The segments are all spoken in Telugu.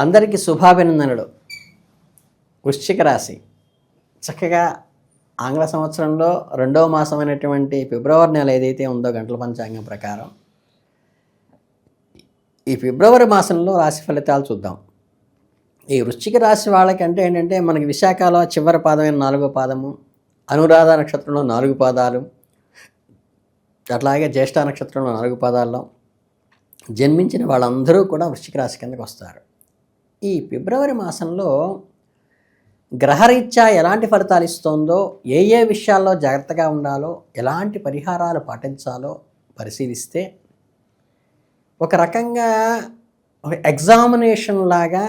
అందరికీ శుభాభినందనలు. వృశ్చిక రాశి చక్కగా ఆంగ్ల సంవత్సరంలో రెండవ మాసమైనటువంటి ఫిబ్రవరి నెల ఏదైతే ఉందో గంటల పంచాంగం ప్రకారం ఈ ఫిబ్రవరి మాసంలో రాశి ఫలితాలు చూద్దాం. ఈ వృశ్చిక రాశి వాళ్ళకి అంటే ఏంటంటే మనకి విశాఖలో చివరి పాదమైన 4వ పాదము, అనురాధ నక్షత్రంలో 4 పాదాలు, అట్లాగే జ్యేష్ఠ నక్షత్రంలో 4 పాదాల్లో జన్మించిన వాళ్ళందరూ కూడా వృశ్చిక రాశి కిందకు వస్తారు. ఈ ఫిబ్రవరి మాసంలో గ్రహరీత్యా ఎలాంటి ఫలితాలు ఇస్తుందో, ఏ విషయాల్లో జాగ్రత్తగా ఉండాలో, ఎలాంటి పరిహారాలు పాటించాలో పరిశీలిస్తే ఒక రకంగా ఒక ఎగ్జామినేషన్ లాగా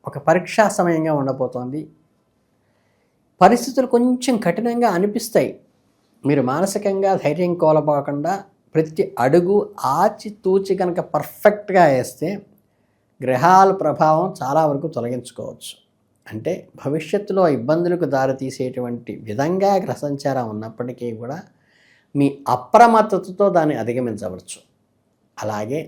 ఒక పరీక్షా సమయంగా ఉండబోతోంది. పరిస్థితులు కొంచెం కఠినంగా అనిపిస్తాయి. మీరు మానసికంగా ధైర్యం కోల్పోకుండా ప్రతి అడుగు ఆచితూచి కనుక పర్ఫెక్ట్గా వేస్తే గ్రహాల ప్రభావం చాలా వరకు తొలగించుకోవచ్చు. అంటే భవిష్యత్తులో ఇబ్బందులకు దారితీసేటువంటి విధంగా గ్రహ సంచారం ఉన్నప్పటికీ కూడా మీ అప్రమత్తతతో దాన్ని అధిగమించవచ్చు. అలాగే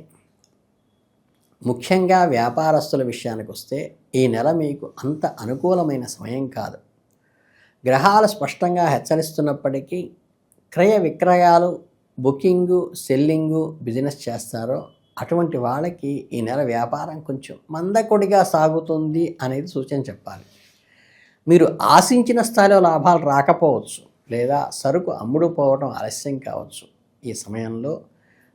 ముఖ్యంగా వ్యాపారస్తుల విషయానికి వస్తే ఈ నెల మీకు అంత అనుకూలమైన సమయం కాదు. గ్రహాలు స్పష్టంగా హెచ్చరిస్తున్నప్పటికీ క్రయ విక్రయాలు, బుకింగు, సెల్లింగు, బిజినెస్ చేస్తారో అటువంటి వాళ్ళకి ఈ నెల వ్యాపారం కొంచెం మందకొడిగా సాగుతుంది అనేది సూచన చెప్పాలి. మీరు ఆశించిన స్థాయిలో లాభాలు రాకపోవచ్చు, లేదా సరుకు అమ్ముడు పోవడం ఆలస్యం కావచ్చు. ఈ సమయంలో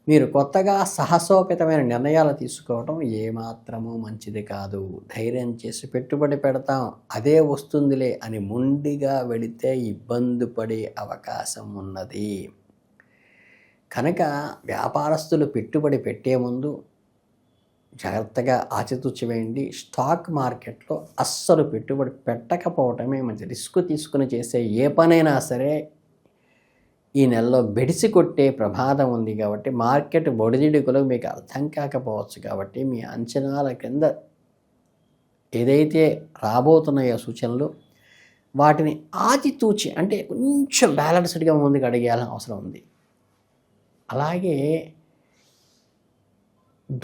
మీరు కొత్తగా సాహసోపేతమైన నిర్ణయాలు తీసుకోవడం ఏమాత్రమూ మంచిది కాదు. ధైర్యం చేసి పెట్టుబడి పెడతాం, అదే వస్తుందిలే అని మొండిగా వెళితే ఇబ్బంది పడే అవకాశం ఉన్నది. కనుక వ్యాపారస్తులు పెట్టుబడి పెట్టే ముందు జాగ్రత్తగా ఆచితూచి వేయండి. స్టాక్ మార్కెట్లో అస్సలు పెట్టుబడి పెట్టకపోవటమే మంచి. రిస్క్ తీసుకుని చేసే ఏ పనైనా సరే ఈ నెలలో బెడిసి కొట్టే ప్రమాదం ఉంది. కాబట్టి మార్కెట్ ఒడిదిడుకులు మీకు అర్థం కాకపోవచ్చు. కాబట్టి మీ అంచనాల కింద ఏదైతే రాబోతున్నాయో సూచనలు వాటిని ఆచితూచి, అంటే కొంచెం బ్యాలెన్స్డ్గా ముందుకు అడిగేయాలని అవసరం ఉంది. అలాగే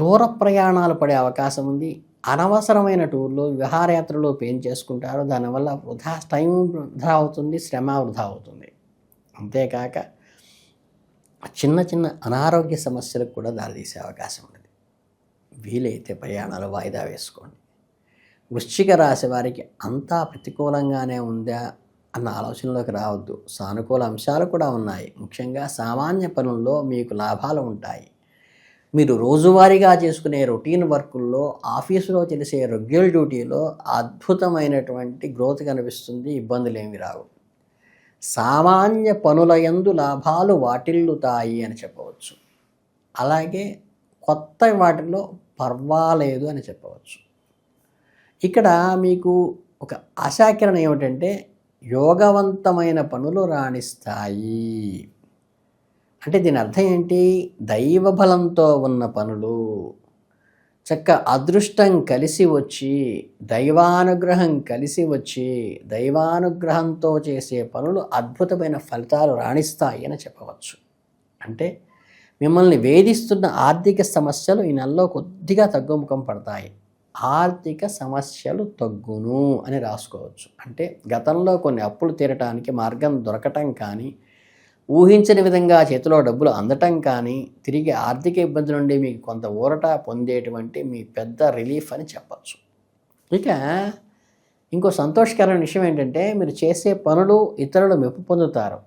దూర ప్రయాణాలు పడే అవకాశం ఉంది. అనవసరమైన టూర్లు, విహారయాత్రలు చేసుకుంటారు. దానివల్ల టైం వృధా అవుతుంది, శ్రమ వృధా అవుతుంది. అంతేకాక చిన్న చిన్న అనారోగ్య సమస్యలకు కూడా దారితీసే అవకాశం ఉంది. వీలైతే ప్రయాణాలు వాయిదా వేసుకోండి. వృశ్చిక రాశి వారికి అంతా ప్రతికూలంగానే ఉందా అన్న ఆలోచనలోకి రావద్దు. సానుకూల అంశాలు కూడా ఉన్నాయి. ముఖ్యంగా సామాన్య పనుల్లో మీకు లాభాలు ఉంటాయి. మీరు రోజువారీగా చేసుకునే రొటీన్ వర్కుల్లో, ఆఫీసులో చేసే రెగ్యులర్ డ్యూటీలో అద్భుతమైనటువంటి గ్రోత్ కనిపిస్తుంది. ఇబ్బందులు ఏమి రావు. సామాన్య పనుల యందు లాభాలు వాటిల్లుతాయి అని చెప్పవచ్చు. అలాగే కొత్త వాటిలో పర్వాలేదు అని చెప్పవచ్చు. ఇక్కడ మీకు ఒక ఆశాకిరణ ఏమిటంటే యోగవంతమైన పనులు రాణిస్తాయి. అంటే దీని అర్థం ఏంటి? దైవ బలంతో ఉన్న పనులు, అదృష్టం కలిసి వచ్చి, దైవానుగ్రహం కలిసి వచ్చి, దైవానుగ్రహంతో చేసే పనులు అద్భుతమైన ఫలితాలు రాణిస్తాయి అని చెప్పవచ్చు. అంటే మిమ్మల్ని వేధిస్తున్న ఆర్థిక సమస్యలు ఈ నెలలో కొద్దిగా తగ్గుముఖం పడతాయి. ఆర్థిక సమస్యలు తగ్గును అని రాసుకోవచ్చు. అంటే గతంలో కొన్ని అప్పులు తీరటానికి మార్గం దొరకటం కానీ, ఊహించని విధంగా చేతిలో డబ్బులు అందటం కానీ, తిరిగి ఆర్థిక ఇబ్బంది నుండి మీకు కొంత ఊరట పొందేటువంటి మీ పెద్ద రిలీఫ్ అని చెప్పచ్చు. ఇక ఇంకో సంతోషకరమైన విషయం ఏంటంటే మీరు చేసే పనులు ఇతరుల మెప్పు పొందుతారు.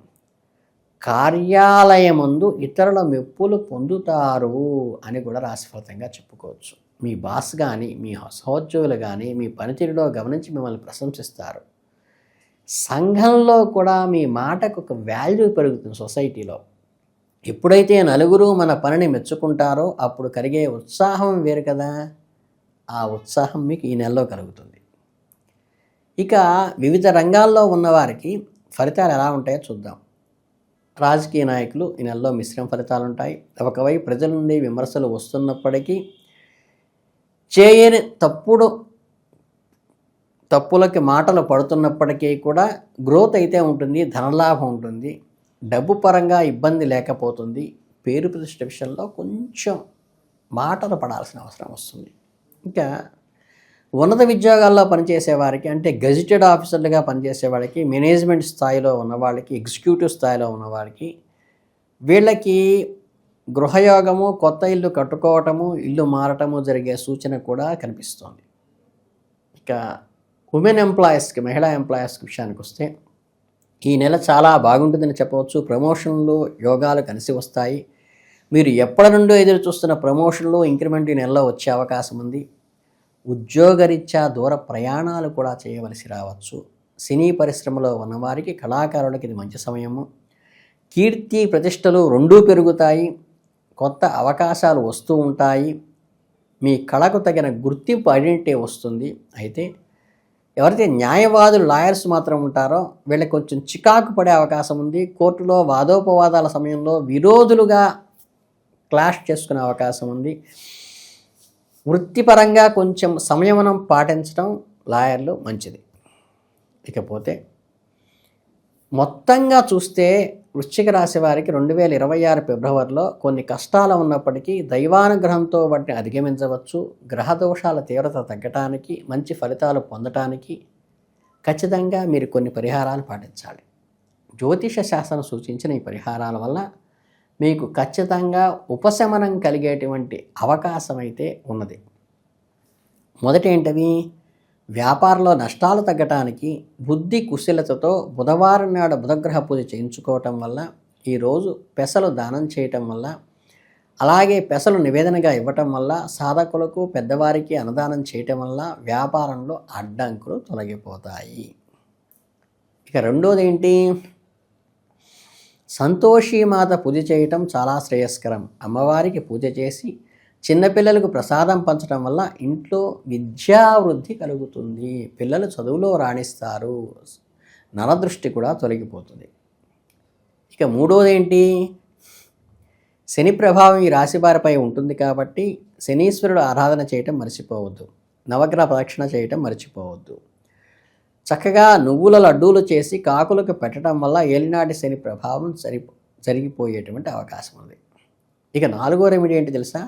కార్యాలయమందు ఇతరుల మెప్పులు పొందుతారు అని కూడా రాశిఫలితంగా చెప్పుకోవచ్చు. మీ బాస్ కానీ, మీ సహోద్యోగులు కానీ మీ పనితీరులో గమనించి మిమ్మల్ని ప్రశంసిస్తారు. సంఘంలో కూడా మీ మాటకు ఒక వాల్యూ పెరుగుతుంది. సొసైటీలో ఎప్పుడైతే నలుగురు మన పనిని మెచ్చుకుంటారో అప్పుడు కలిగే ఉత్సాహం వేరు కదా. ఆ ఉత్సాహం మీకు ఈ నెలలో కలుగుతుంది. ఇక వివిధ రంగాల్లో ఉన్నవారికి ఫలితాలు ఎలా ఉంటాయో చూద్దాం. రాజకీయ నాయకులు ఈ నెలలో మిశ్రమ ఫలితాలు ఉంటాయి. ఒకవైపు ప్రజల నుండి విమర్శలు వస్తున్నప్పటికీ చేయని తప్పులకి మాటలు పడుతున్నప్పటికీ కూడా గ్రోత్ అయితే ఉంటుంది, ధనలాభం ఉంటుంది, డబ్బు పరంగా ఇబ్బంది లేకపోతుంది. పేరు ప్రతిష్ట విషయంలో కొంచెం మాటలు పడాల్సిన అవసరం వస్తుంది. ఇంకా ఉన్నత ఉద్యోగాల్లో పనిచేసే వారికి, అంటే గెజిటెడ్ ఆఫీసర్లుగా పనిచేసే వాళ్ళకి, మేనేజ్మెంట్ స్థాయిలో ఉన్న వాళ్ళకి, ఎగ్జిక్యూటివ్ స్థాయిలో ఉన్న వాళ్ళకి, వీళ్ళకి గృహయోగము, కొత్త ఇల్లు కట్టుకోవటము, ఇల్లు మారటము జరిగే సూచన కూడా కనిపిస్తోంది. ఇక ఉమెన్ ఎంప్లాయీస్కి, మహిళా ఎంప్లాయీస్కి విషయానికి వస్తే ఈ నెల చాలా బాగుంటుందని చెప్పవచ్చు. ప్రమోషన్లు, యోగాలు కలిసి వస్తాయి. మీరు ఎప్పటి నుండో ఎదురు చూస్తున్న ప్రమోషన్లు, ఇంక్రిమెంట్ ఈ నెలలో వచ్చే అవకాశం ఉంది. ఉద్యోగరీత్యా దూర ప్రయాణాలు కూడా చేయవలసి రావచ్చు. సినీ పరిశ్రమలో ఉన్నవారికి, కళాకారులకి ఇది మంచి సమయము. కీర్తి ప్రతిష్టలు రెండూ పెరుగుతాయి. కొత్త అవకాశాలు వస్తూ ఉంటాయి. మీ కళకు తగిన గుర్తింపు, ఐడెంటిటీ వస్తుంది. అయితే ఎవరైతే న్యాయవాదులు, లాయర్స్ మాత్రం ఉంటారో వీళ్ళకి కొంచెం చికాకు పడే అవకాశం ఉంది. కోర్టులో వాదోపవాదాల సమయంలో విరోధులుగా క్లాష్ చేసుకునే అవకాశం ఉంది. వృత్తిపరంగా కొంచెం సంయమనం పాటించడం లాయర్లు మంచిది. ఇకపోతే మొత్తంగా చూస్తే వృశ్చిక రాశి వారికి 2026 ఫిబ్రవరిలో కొన్ని కష్టాలు ఉన్నప్పటికీ దైవానుగ్రహంతో వాటిని అధిగమించవచ్చు. గ్రహదోషాల తీవ్రత తగ్గటానికి, మంచి ఫలితాలు పొందటానికి ఖచ్చితంగా మీరు కొన్ని పరిహారాలు పాటించాలి. జ్యోతిష శాస్త్రం సూచించిన ఈ పరిహారాల వల్ల మీకు ఖచ్చితంగా ఉపశమనం కలిగేటువంటి అవకాశం అయితే ఉన్నది. మొదటి ఏంటవి? వ్యాపారంలో నష్టాలు తగ్గటానికి బుద్ధి కుశలతతో బుధవారం నాడు బుధగ్రహ పూజ చేయించుకోవటం వల్ల, ఈరోజు పెసలు దానం చేయటం వల్ల, అలాగే పెసలు నివేదనగా ఇవ్వటం వల్ల, సాధకులకు పెద్దవారికి అన్నదానం చేయటం వల్ల వ్యాపారంలో అడ్డంకులు తొలగిపోతాయి. ఇక రెండోది ఏంటి? సంతోషీమాత పూజ చేయటం చాలా శ్రేయస్కరం. అమ్మవారికి పూజ చేసి చిన్నపిల్లలకు ప్రసాదం పంచడం వల్ల ఇంట్లో విద్యావృద్ధి కలుగుతుంది. పిల్లలు చదువులో రాణిస్తారు. నరదృష్టి కూడా తొలగిపోతుంది. ఇక మూడోది ఏంటి? శని ప్రభావం ఈ రాశి వారిపై ఉంటుంది కాబట్టి శనీశ్వరుడు ఆరాధన చేయటం మర్చిపోవద్దు. నవగ్రహ ప్రదక్షిణ చేయటం మర్చిపోవద్దు. చక్కగా నువ్వుల లడ్డూలు చేసి కాకులకు పెట్టడం వల్ల ఏలినాటి శని ప్రభావం జరిగిపోయేటువంటి అవకాశం ఉంది. ఇక నాలుగో రెమెడీ ఏంటి తెలుసా?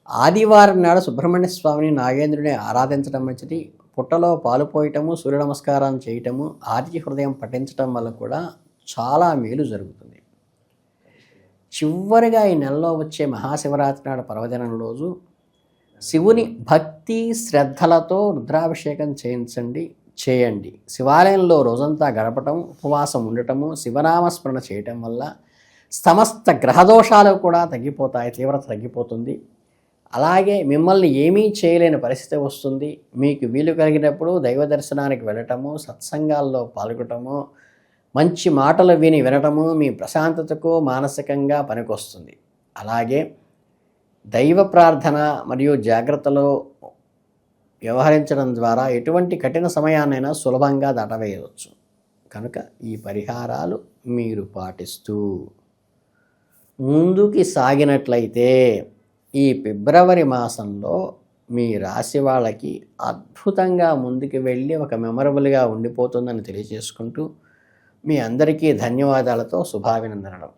ఆదివారం నాడు సుబ్రహ్మణ్య స్వామిని, నాగేంద్రుని ఆరాధించడం మంచిది. పుట్టలో పాలు పోయటము, సూర్య నమస్కారం చేయటము, ఆర్య హృదయం పఠించడం వల్ల కూడా చాలా మేలు జరుగుతుంది. చివరిగా ఈ నెలలో వచ్చే మహాశివరాత్రి నాడు పర్వదినం రోజు శివుని భక్తి శ్రద్ధలతో రుద్రాభిషేకం చేయండి. శివాలయంలో రోజంతా గడపటం, ఉపవాసం ఉండటము, శివనామస్మరణ చేయటం వల్ల సమస్త గ్రహదోషాలు కూడా తగ్గిపోతాయి, తీవ్రత తగ్గిపోతుంది. అలాగే మిమ్మల్ని ఏమీ చేయలేని పరిస్థితి వస్తుంది. మీకు వీలు కలిగినప్పుడు దైవ దర్శనానికి వెళ్ళటము, సత్సంగాల్లో పాల్గొనటము, మంచి మాటలు వినటము మీ ప్రశాంతతకు మానసికంగా పనికొస్తుంది. అలాగే దైవ ప్రార్థన మరియు జాగ్రత్తలో వ్యవహరించడం ద్వారా ఎటువంటి కఠిన సమయాన్నైనా సులభంగా దాటవేయవచ్చు. కనుక ఈ పరిహారాలు మీరు పాటిస్తూ ముందుకి సాగినట్లయితే ఈ ఫిబ్రవరి మాసంలో మీ రాశి వాళ్ళకి అద్భుతంగా ముందుకు వెళ్ళి ఒక మెమరబుల్గా ఉండిపోతుందని తెలియజేసుకుంటూ మీ అందరికీ ధన్యవాదాలతో శుభాభినందనలు.